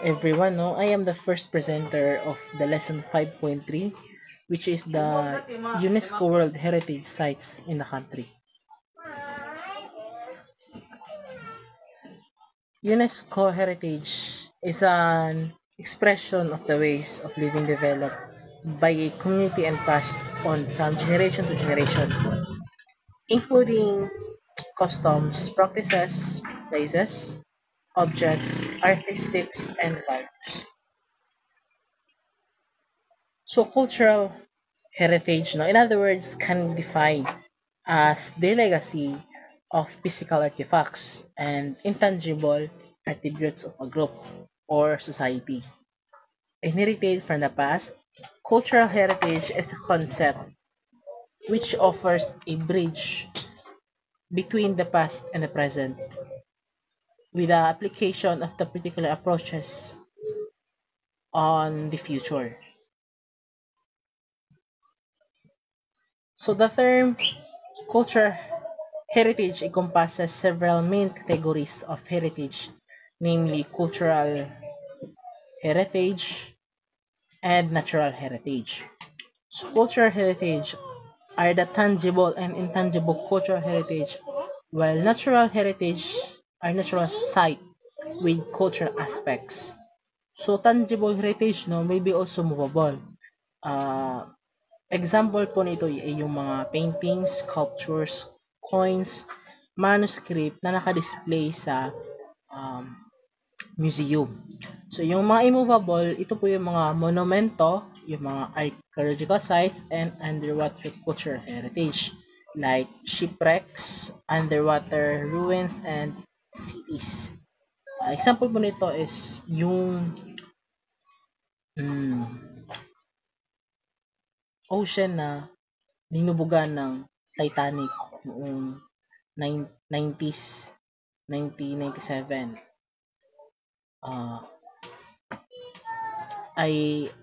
everyone. No, I am the first presenter of the lesson 5.3, which is the UNESCO World Heritage Sites in the country. UNESCO heritage is an expression of the ways of living developed by a community and passed on from generation to generation, including customs, practices, places, objects, artistics, and values. So cultural heritage, no, in other words, can be defined as the legacy of physical artifacts and intangible attributes of a group or society. Inherited from the past, cultural heritage is a concept which offers a bridge between the past and the present with the application of the particular approaches on the future. So the term cultural heritage encompasses several main categories of heritage, namely cultural heritage and natural heritage. So cultural heritage are the tangible and intangible cultural heritage, while natural heritage are natural site with cultural aspects. So tangible heritage no may be also movable. Uh, Example po nito ay yung mga paintings, sculptures, coins, manuscript na naka-display sa um, museum. So, yung mga immovable, ito po yung mga monumento, yung mga archaeological sites, and underwater cultural heritage like shipwrecks, underwater ruins, and cities. Example po nito is yung mm, ocean na linubugan ng Titanic noong 90s, 1997. Ah,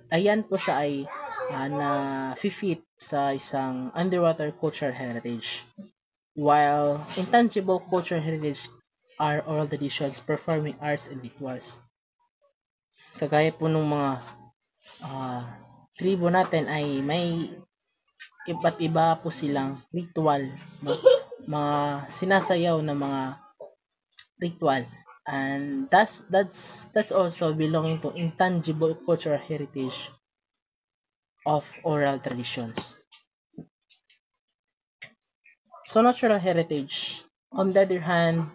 ayan po siya ay na fit sa isang underwater cultural heritage. While intangible cultural heritage are oral traditions, performing arts, and rituals. Kagaya po ng mga uh, tribo natin ay may iba't iba po silang ritual, no? Mga sinasayaw na mga ritual. And that's also belonging to intangible cultural heritage of oral traditions. So natural heritage, on the other hand,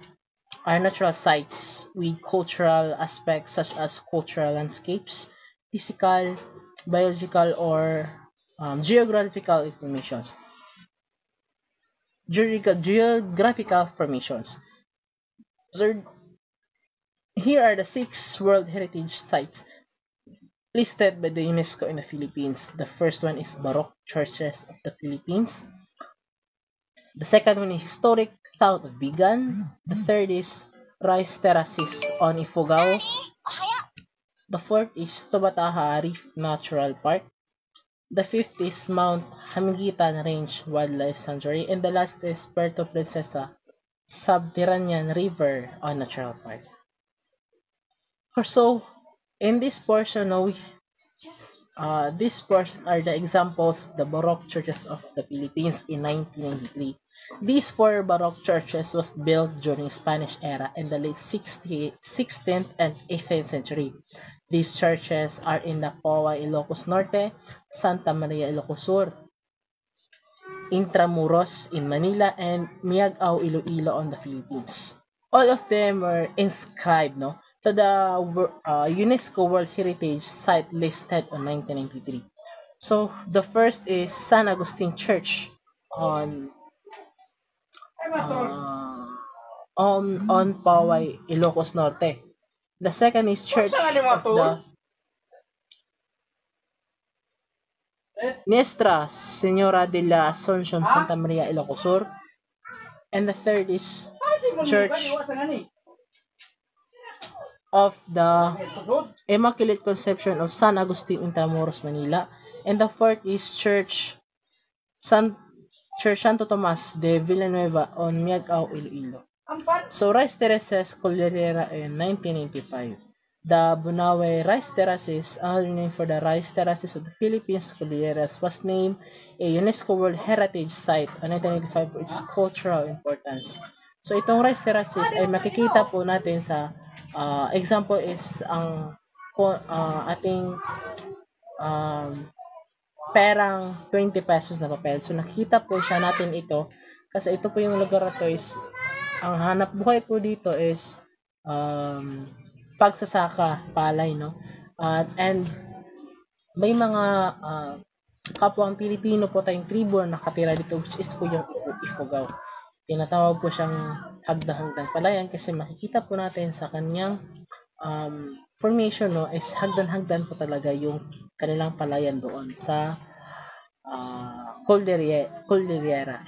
are natural sites with cultural aspects such as cultural landscapes, physical, biological, or geographical informations. Geographical formations. So here are the 6 World Heritage Sites listed by the UNESCO in the Philippines. The first one is Baroque Churches of the Philippines. The second one is Historic South of Vigan. The third is Rice Terraces on Ifugao. The fourth is Tobataha Reef Natural Park. The fifth is Mount Hamgitan Range Wildlife Sanctuary. And the last is Puerto Princesa Subterranean River on Natural Park. So, in this portion, this portion are the examples of the Baroque churches of the Philippines in 1993. These 4 Baroque churches was built during Spanish era in the late 16th and 18th century. These churches are in Napoa, Ilocos Norte, Santa Maria, Ilocos Sur, Intramuros in Manila, and Miagao, Iloilo on the Philippines. All of them were inscribed to the UNESCO World Heritage Site listed on 1993. So the first is San Agustin Church on Poway, Ilocos Norte. The second is Church of the Nuestra Señora de la Asunción, Santa Maria, Ilocos Sur. And the third is Church of the Immaculate Conception of San Agustin, Intramuros, Manila. And the fourth is Church Santo Tomas de Villanueva on Miagao, Iloilo. So Rice Terraces Cordillera in 1995. The Bunawe Rice Terraces, another name for the rice terraces of the Philippines, Cordilleras, was named a UNESCO World Heritage Site in 1995 for its cultural importance. So itong rice terraces ay makikita po natin sa example is ang ating um, perang 20 pesos na papel. So nakita po siya natin ito kasi ito po yung lugar na to is ang hanap buhay po dito is pagsasaka, palay, no? And may mga kapwang Pilipino po tayong tribo na nakatira dito which is po yung Ifugao. Tinatawag po siyang hagdang-hagdang palayan kasi makikita po natin sa kanyang formation, no, is hagdan-hagdan po talaga yung kanilang palayan doon sa Cordillera.